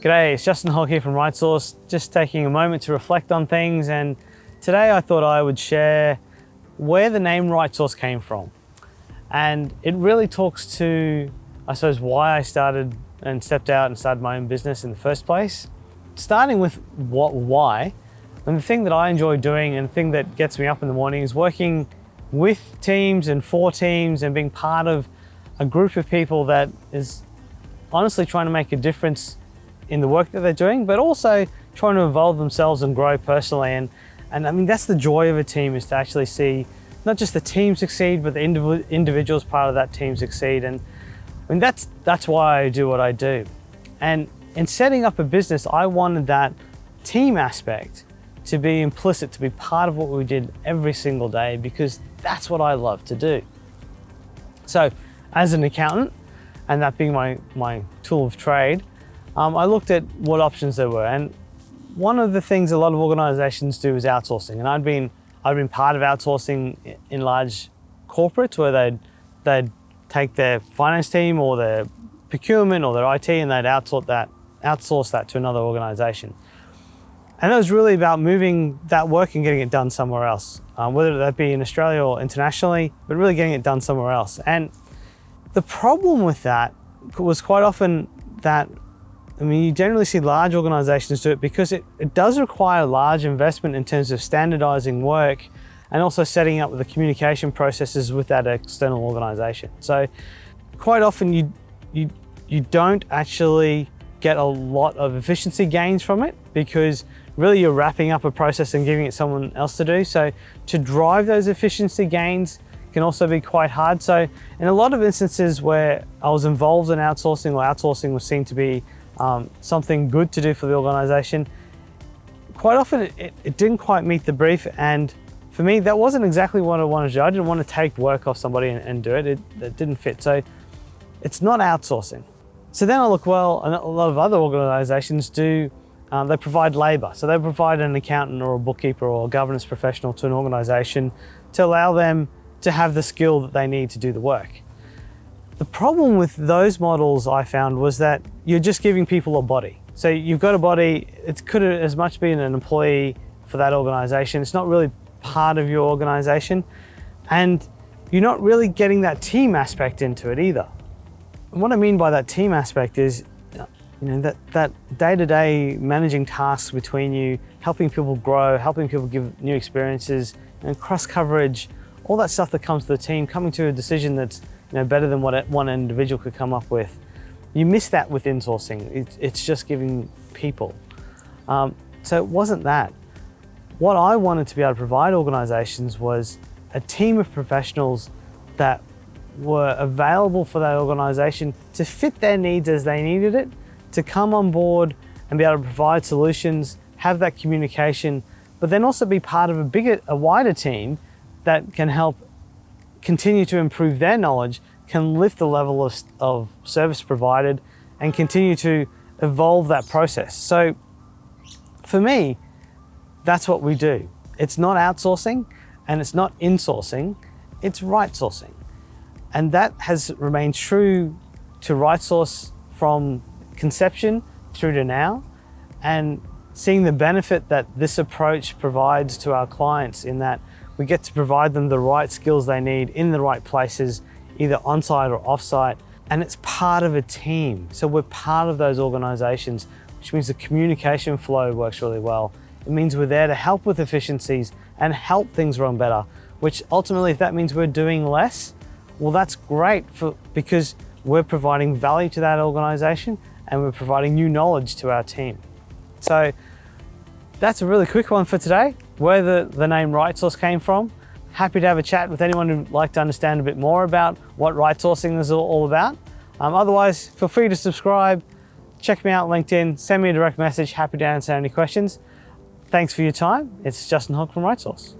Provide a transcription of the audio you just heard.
G'day, it's Justin Hogg here from Outsource, just taking a moment to reflect on things, and today I thought I would share where the name Outsource came from. And it really talks to, I suppose, why I started and stepped out and started my own business in the first place. Starting with why, and the thing that I enjoy doing and the thing that gets me up in the morning is working with teams and for teams and being part of a group of people that is honestly trying to make a difference in the work that they're doing, but also trying to evolve themselves and grow personally. And I mean, that's the joy of a team, is to actually see not just the team succeed, but the individuals part of that team succeed. And I mean, that's why I do what I do. And in setting up a business, I wanted that team aspect to be implicit, to be part of what we did every single day, because that's what I love to do. So as an accountant, and that being my tool of trade, I looked at what options there were, and one of the things a lot of organizations do is outsourcing. And I'd been part of outsourcing in large corporates where they'd take their finance team or their procurement or their IT and they'd outsource that to another organization. And that was really about moving that work and getting it done somewhere else, whether that be in Australia or internationally, but really getting it done somewhere else. And the problem with that was quite often that, I mean, you generally see large organizations do it because it does require large investment in terms of standardizing work and also setting up the communication processes with that external organization. So quite often you don't actually get a lot of efficiency gains from it, because really you're wrapping up a process and giving it someone else to do. So to drive those efficiency gains can also be quite hard. So in a lot of instances where I was involved in outsourcing, or outsourcing was seen to be something good to do for the organization, quite often it didn't quite meet the brief. And for me, that wasn't exactly what I wanted to do. I didn't want to take work off somebody and do it. It didn't fit. So it's not outsourcing. So then I look, well, a lot of other organizations do, they provide labor. So they provide an accountant or a bookkeeper or a governance professional to an organization to allow them to have the skill that they need to do the work. The problem with those models, I found, was that you're just giving people a body. So you've got a body, it could as much be an employee for that organization. It's not really part of your organization, and you're not really getting that team aspect into it either. And what I mean by that team aspect is, that day-to-day managing tasks between you, helping people grow, helping people give new experiences, and cross coverage, all that stuff that comes to the team, coming to a decision that's better than what one individual could come up with. You miss that with insourcing. It's just giving people. So it wasn't that. What I wanted to be able to provide organizations was a team of professionals that were available for that organization to fit their needs as they needed it, to come on board and be able to provide solutions, have that communication, but then also be part of a wider team that can help continue to improve their knowledge, can lift the level of service provided, and continue to evolve that process. So for me, that's what we do. It's not outsourcing and it's not insourcing, it's right sourcing. And that has remained true to Outsource from conception through to now, and seeing the benefit that this approach provides to our clients, in that we get to provide them the right skills they need in the right places, either on-site or off-site, and it's part of a team. So we're part of those organizations, which means the communication flow works really well. It means we're there to help with efficiencies and help things run better, which ultimately, if that means we're doing less, well, that's great because we're providing value to that organization and we're providing new knowledge to our team. So that's a really quick one for today, where the name Outsource came from. Happy to have a chat with anyone who'd like to understand a bit more about what outsourcing is all about. Otherwise, feel free to subscribe, check me out on LinkedIn, send me a direct message. Happy to answer any questions. Thanks for your time. It's Justin Hogg from Outsource.